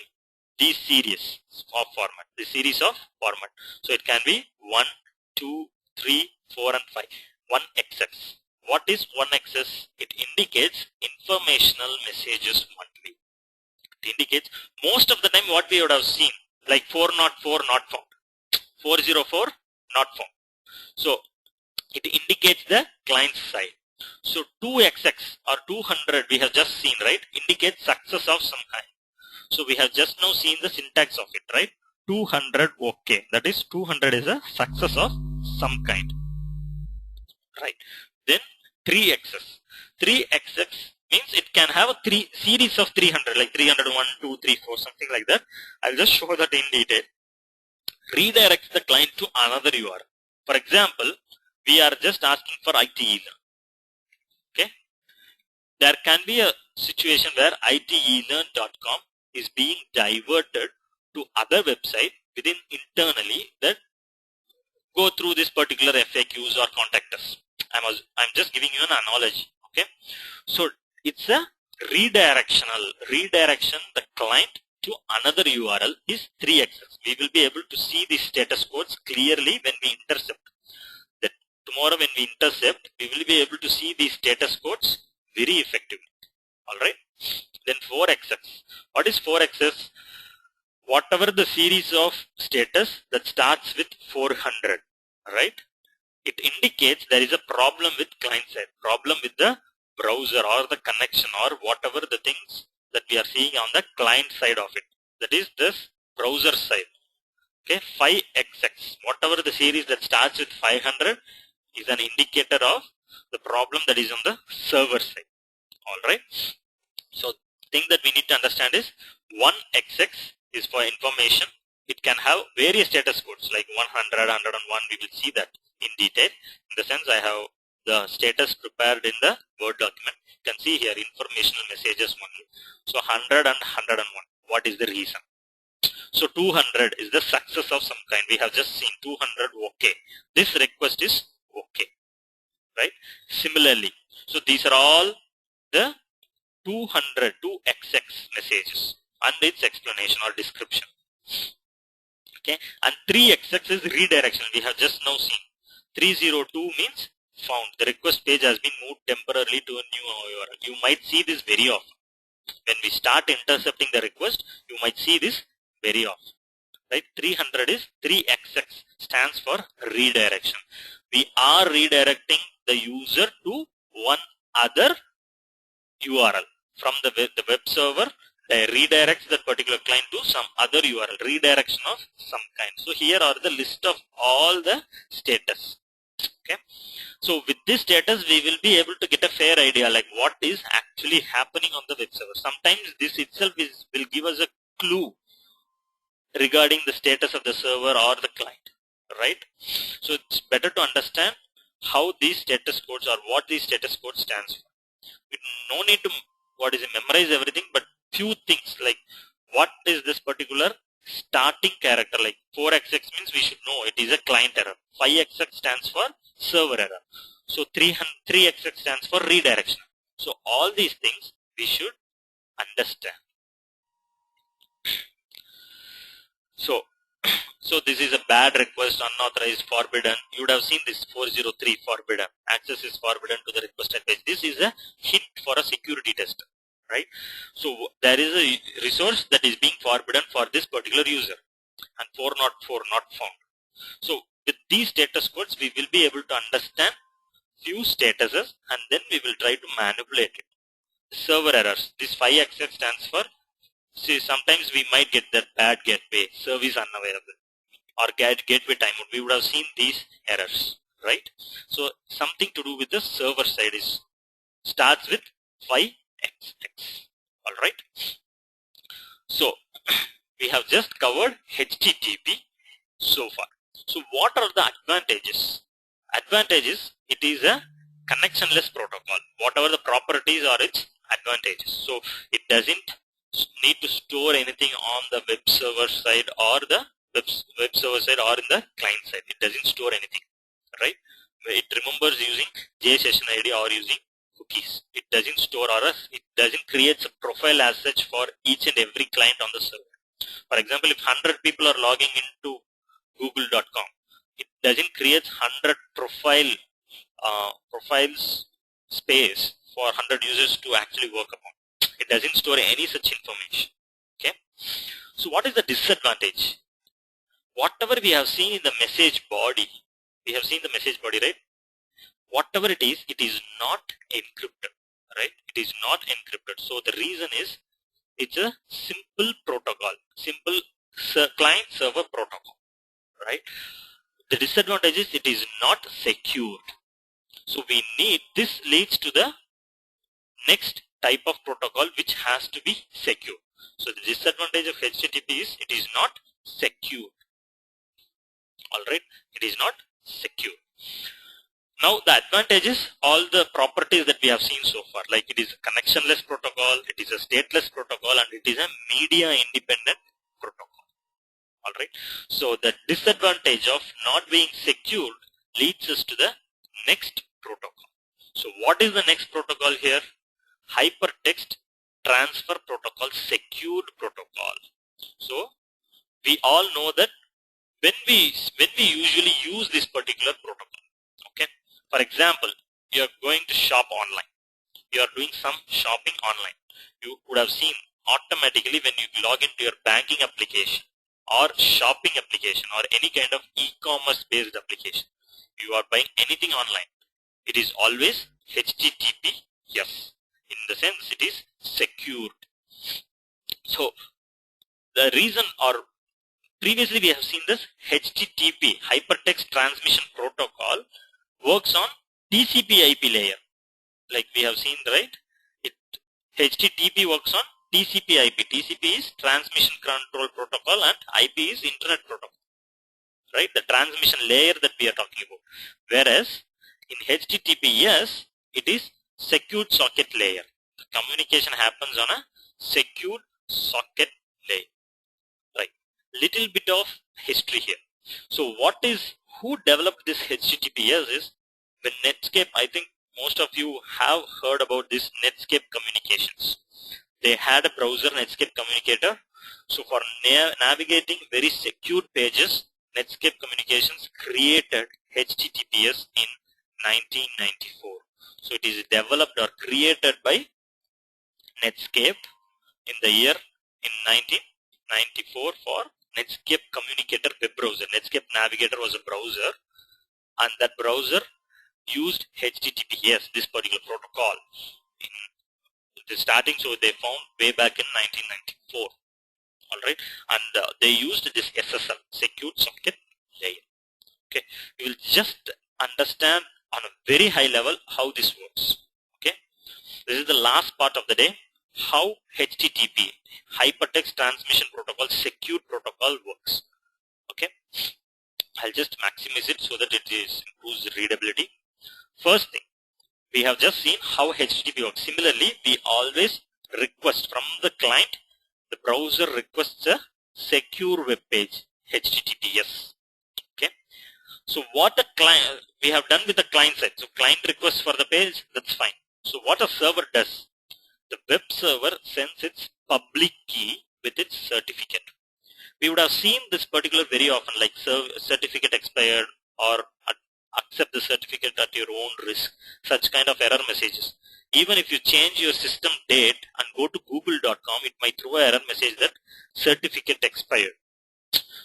these series of format, the series of format. So it can be 1, 2, 3, 4 and 5. 1XX. What is 1XX? It indicates informational messages only. It indicates most of the time what we would have seen, like 404 not found, 404 not found. So it indicates the client side. So 2XX or 200 we have just seen, right? Indicates success of some kind. So we have just now seen the syntax of it, right? 200 okay. That is 200 is a success of some kind, right? Then 3XX. 3XX means it can have a series of 300, like 301, 2, 3, 4, something like that. I'll just show that in detail. Redirects the client to another URL. For example, we are just asking for ITeLearn. Okay. There can be a situation where ITeLearn.com is being diverted to other website within internally that go through this particular FAQs or contact us. I'm just giving you an analogy. Okay. So it's a redirection. The client to another URL is 3XX. We will be able to see the status codes clearly when we intercept. That tomorrow when we intercept, we will be able to see the status codes very effectively. Alright. Then 4XX. What is 4XX? Whatever the series of status that starts with 400. Right. It indicates there is a problem with client side, problem with the browser or the connection or whatever the things that we are seeing on the client side of it. That is this browser side. Okay, 5XX. Whatever the series that starts with 500 is an indicator of the problem that is on the server side. Alright. So the thing that we need to understand is 1XX is for information. It can have various status codes like 100, 101. We will see that in detail. In the sense I have the status prepared in the Word document. You can see here informational messages only. So 100 and 101. What is the reason? So 200 is the success of some kind. We have just seen 200 okay. This request is okay. Right? Similarly, so these are all the 200 2XX messages and its explanation or description. Okay, and 3XX is redirection. We have just now seen. 302 means found. The request page has been moved temporarily to a new URL. You might see this very often. When we start intercepting the request, you might see this very often. Right? 300 is 3XX, stands for redirection. We are redirecting the user to one other URL from the web server. Redirects that particular client to some other URL, redirection of some kind. So here are the list of all the status. Okay. So with this status, we will be able to get a fair idea like what is actually happening on the web server. Sometimes this itself will give us a clue regarding the status of the server or the client. Right. So it's better to understand how these status codes or what these status codes stands for. We no need to memorize everything, but few things like what is this particular starting character, like 4XX means we should know it is a client error. 5XX stands for server error. So 3XX stands for redirection. So all these things we should understand. So this is a bad request, unauthorized, forbidden. You would have seen this 403 forbidden. Access is forbidden to the requested page. This is a hint for a security test, right? So there is a resource that is being forbidden for this particular user, and 404 not found. So with these status codes, we will be able to understand few statuses, and then we will try to manipulate it. Server errors. This 5xx stands for, see, sometimes we might get that bad gateway, service unavailable, or gateway timeout. We would have seen these errors, right? So something to do with the server side is starts with 5xx. All right. So we have just covered HTTP so far. So what are the advantages? Advantages, it is a connectionless protocol. Whatever the properties are its advantages. So it doesn't need to store anything on the web server side or the web server side or in the client side. It doesn't store anything, right? It remembers using JSession ID or using cookies. It doesn't store, or it doesn't create a profile as such for each and every client on the server. For example, if 100 people are logging into google.com, it doesn't create 100 profiles space for 100 users to actually work upon. It doesn't store any such information. Okay. So what is the disadvantage? Whatever we have seen in the message body, we have seen the message body, right? Whatever it is not encrypted, right? It is not encrypted. So the reason is it's a simple protocol, simple client server protocol, right? The disadvantage is it is not secured. So we need, this leads to the next type of protocol which has to be secure. So the disadvantage of HTTP is it is not secure. Alright, it is not secure. Now the advantage is all the properties that we have seen so far, like it is a connectionless protocol, it is a stateless protocol, and it is a media independent protocol. Alright, so the disadvantage of not being secured leads us to the next protocol. So what is the next protocol here? Hypertext transfer protocol, secured protocol. So we all know that when we usually use this particular protocol, okay, for example, you are going to shop online, you are doing some shopping online, you would have seen automatically when you log into your banking application or shopping application or any kind of e-commerce based application, you are buying anything online, it is always HTTPS. In the sense it is secured. So the reason, or previously we have seen this HTTP, Hypertext Transmission Protocol, works on TCP IP layer. Like we have seen, right? HTTP works on TCP IP. TCP is Transmission Control Protocol and IP is Internet Protocol. Right? The transmission layer that we are talking about. Whereas in HTTPS, it is secured socket layer. The communication happens on a secured socket layer. Right. Little bit of history here. So who developed this HTTPS is when Netscape, I think most of you have heard about this Netscape Communications. They had a browser, Netscape Communicator. So for navigating very secure pages, Netscape Communications created HTTPS in 1994. So it is developed or created by Netscape in the year in 1994 for Netscape Communicator web browser. Netscape Navigator was a browser, and that browser used HTTPS, this particular protocol, in the starting. So they found way back in 1994. All right, and they used this SSL, secured socket layer. Okay, you will just understand on a very high level how this works. Okay, this is the last part of the day, how HTTP, Hypertext Transmission Protocol, secured protocol works. Okay, I'll just maximize it so that it improves readability. First thing, we have just seen how HTTP works. Similarly, we always request from the client, the browser requests a secure web page, HTTPS. Okay, so what the client, we have done with the client side. So client requests for the page, that's fine. So what a server does, the web server sends its public key with its certificate. We would have seen this particular very often, like certificate expired or accept the certificate at your own risk, such kind of error messages. Even if you change your system date and go to google.com, it might throw an error message that certificate expired.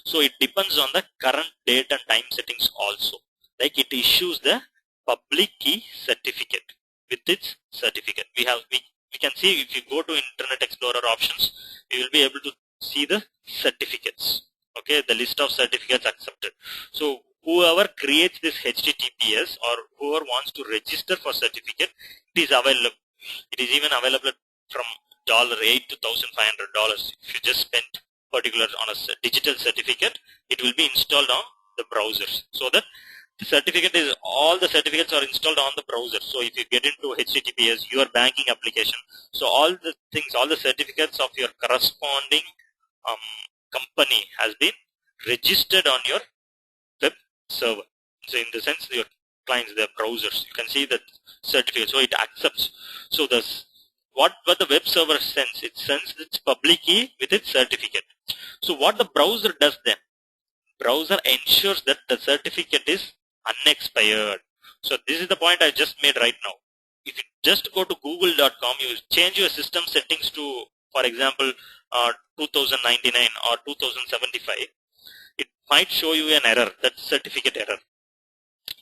So it depends on the current date and time settings also. Like it issues the public key certificate with its certificate. We can see, if you go to Internet Explorer options, we will be able to see the certificates. Okay, the list of certificates accepted. So whoever creates this HTTPS or whoever wants to register for certificate, it is available. It is even available from $8 to $1,500. If you just spend particular on a digital certificate, it will be installed on the browsers. So that the certificate is, all the certificates are installed on the browser. So if you get into HTTPS, your banking application, so all the things, all the certificates of your corresponding company has been registered on your web server. So in the sense, your clients, their browsers, you can see that certificate. So it accepts. So this, what the web server sends, it sends its public key with its certificate. So what the browser does then? Browser ensures that the certificate is unexpired. So this is the point I just made right now. If you just go to google.com, you change your system settings to, for example, 2099 or 2075, it might show you an error, that certificate error.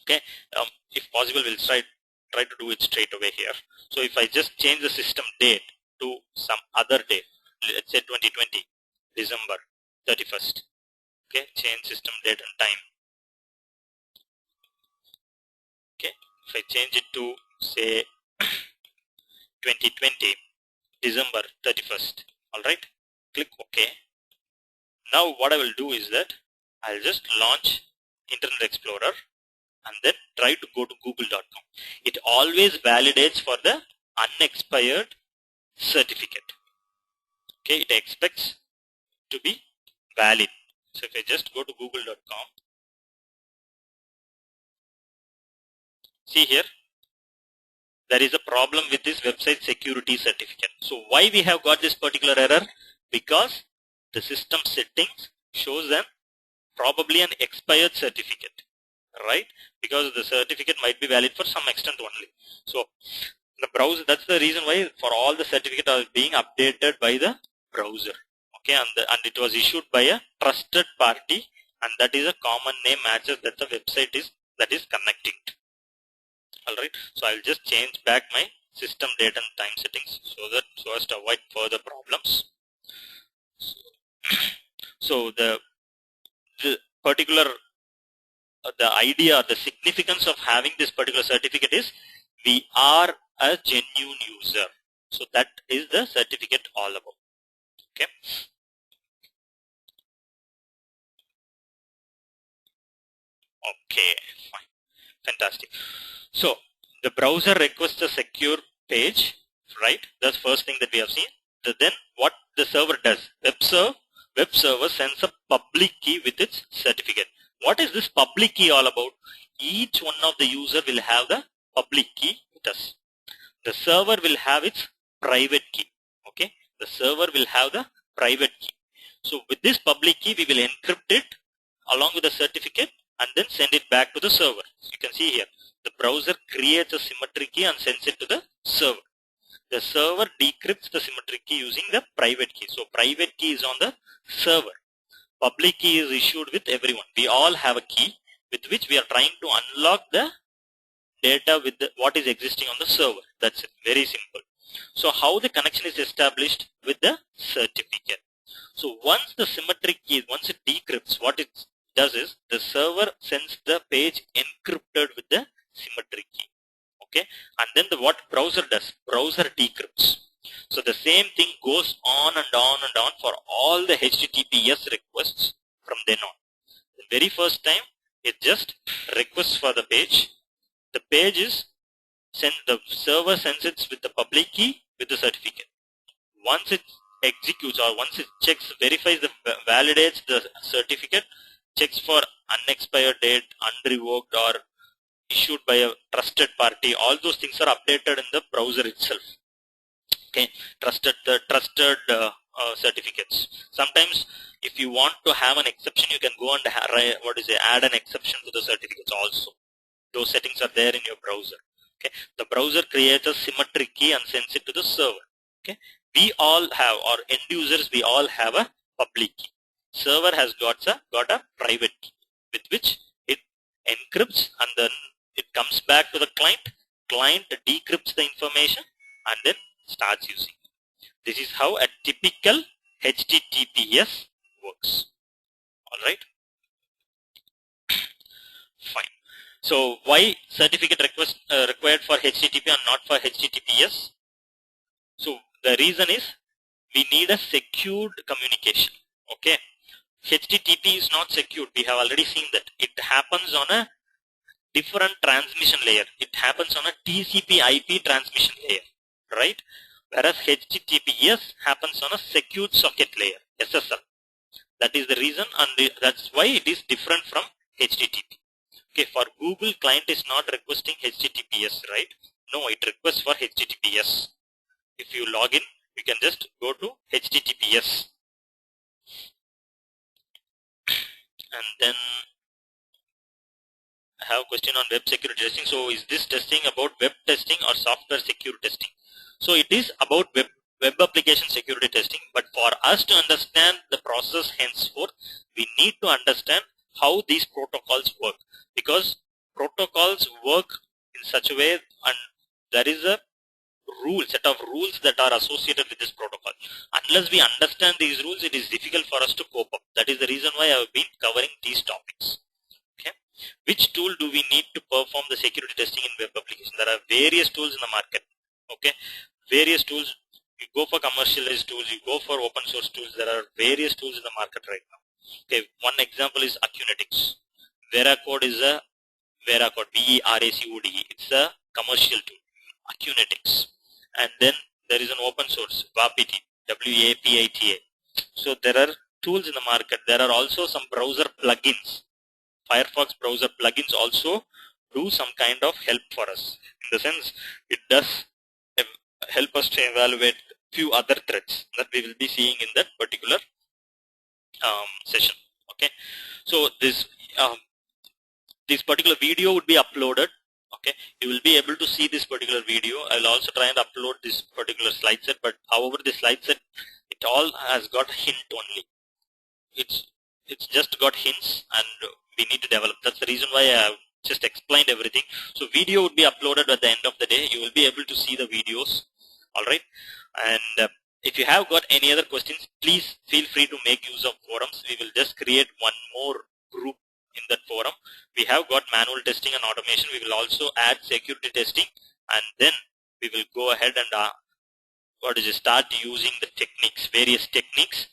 Okay, if possible, we'll try to do it straight away here. So if I just change the system date to some other date, let's say 2020, December 31st. Okay, change system date and time. Okay, if I change it to say 2020 December 31st, alright, click OK. Now what I will do is that I'll just launch Internet Explorer and then try to go to google.com. It always validates for the unexpired certificate. Okay, it expects to be valid. So if I just go to google.com, see here, there is a problem with this website security certificate. So why we have got this particular error? Because the system settings shows them probably an expired certificate, right? Because the certificate might be valid for some extent only. So the browser, that's the reason why for all the certificates are being updated by the browser. Okay, and it was issued by a trusted party, and that is a common name matches that the website is connecting to. Alright, so I'll just change back my system date and time settings so as to avoid further problems. So the particular the idea, the significance of having this particular certificate is we are a genuine user. So that is the certificate all about. Okay. Okay, fine, fantastic. So the browser requests a secure page, right? That's the first thing that we have seen. Then what the server does? Web server sends a public key with its certificate. What is this public key all about? Each one of the user will have the public key with us. The server will have its private key. Okay, the server will have the private key. So with this public key, we will encrypt it along with the certificate and then send it back to the server. So you can see here, the browser creates a symmetric key and sends it to the server. The server decrypts the symmetric key using the private key. So private key is on the server. Public key is issued with everyone. We all have a key with which we are trying to unlock the data with what is existing on the server. That's it. Very simple. So how the connection is established with the certificate? So once the symmetric key, once it decrypts, what it does is the server sends the page encrypted with the symmetric key. Okay, and then what browser does? Browser decrypts. So the same thing goes on and on and on for all the HTTPS requests from then on. The very first time, it just requests for the page. The page is sent, the server sends it with the public key with the certificate. Once it executes or once it checks, verifies, validates the certificate, checks for unexpired date, unrevoked or issued by a trusted party, all those things are updated in the browser itself. Okay, the trusted certificates. Sometimes if you want to have an exception, you can go and add an exception to the certificates also. Those settings are there in your browser. Okay, the browser creates a symmetric key and sends it to the server. Okay, we all have, or end users, we all have a public key. Server has got a private key with which it encrypts and then it comes back to the client. Client decrypts the information and then starts using it. This is how a typical HTTPS works. Alright. Fine. So why certificate request required for HTTP and not for HTTPS? So the reason is we need a secured communication. Okay. HTTP is not secured. We have already seen that. It happens on a different transmission layer. It happens on a TCP IP transmission layer. Right? Whereas HTTPS happens on a secured socket layer, SSL. That is the reason, and that's why it is different from HTTP. Okay, for Google, client is not requesting HTTPS, right? No, it requests for HTTPS. If you log in, you can just go to HTTPS. And then I have a question on web security testing. So is this testing about web testing or software security testing? So it is about web application security testing, but for us to understand the process henceforth, we need to understand how these protocols work, because protocols work in such a way and there is a set of rules that are associated with this protocol. Unless we understand these rules, it is difficult for us to cope up. That is the reason why I have been covering these topics. Okay. Which tool do we need to perform the security testing in web application? There are various tools in the market. Okay. Various tools. You go for commercialized tools, you go for open source tools. There are various tools in the market right now. Okay. One example is Acunetics. Veracode is a Veracode, VERACODE. It's a commercial tool. Acunetics. And then there is an open source, WAPITA, WAPITA. So there are tools in the market. There are also some browser plugins. Firefox browser plugins also do some kind of help for us. In the sense, it does help us to evaluate few other threats that we will be seeing in that particular session. Okay. So this particular video would be uploaded. Okay, you will be able to see this particular video. I will also try and upload this particular slide set, but however the slide set, it all has got hint only. It's just got hints and we need to develop. That's the reason why I have just explained everything. So video would be uploaded at the end of the day. You will be able to see the videos. Alright, and if you have got any other questions, please feel free to make use of forums. We will just create one more group in that forum. We have got manual testing and automation. We will also add security testing, and then we will go ahead and start using the techniques, various techniques,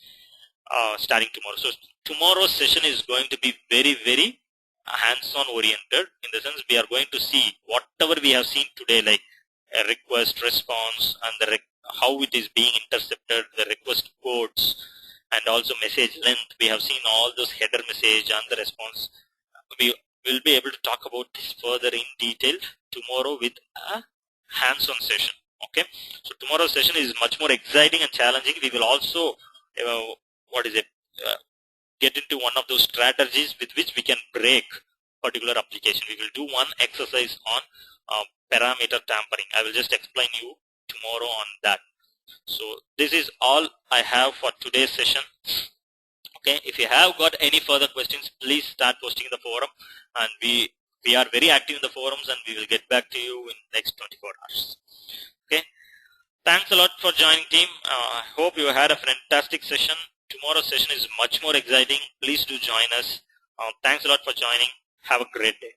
starting tomorrow. So tomorrow's session is going to be very, very hands-on oriented. In the sense, we are going to see whatever we have seen today, like a request response and how it is being intercepted, the request codes, and also message length. We have seen all those header message and the response. We will be able to talk about this further in detail tomorrow with a hands-on session. Okay, so tomorrow's session is much more exciting and challenging. We will also get into one of those strategies with which we can break particular application. We will do one exercise on parameter tampering. I will just explain you tomorrow on that. So this is all I have for today's session. Okay, if you have got any further questions, please start posting in the forum, and we are very active in the forums, and we will get back to you in next 24 hours. Okay, thanks a lot for joining, team. I hope you had a fantastic session. Tomorrow's session is much more exciting. Please do join us. Thanks a lot for joining. Have a great day.